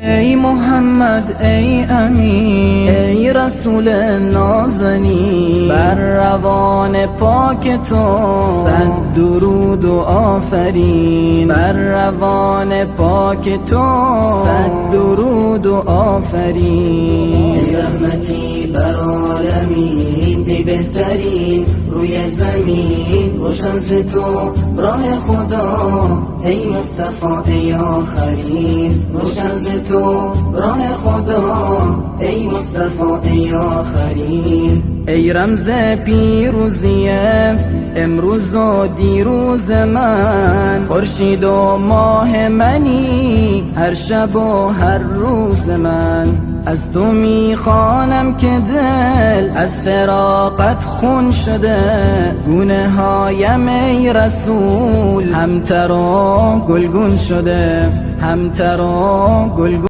ای محمد ای امین ای رسول نازنین، بر روان پاک تو صد درود و آفرین، بر روان پاک تو صد درود و آفرین. ای رحمتی بر عالمین، ای بهترین روی زمین، روشن ز تو راه خدا، ای مصطفی ای آخرین، روشن ز تو راه خدا، ای مصطفی ای آخرین. ای رمز پیروزی امروز و دیروز من، خورشید و ماه منی هر شب و هر روز من. از تو میخوانم که دل از فراقت خون شده، گونه هایم ای رسول همتر و گلگون شده، همتر و گلگون.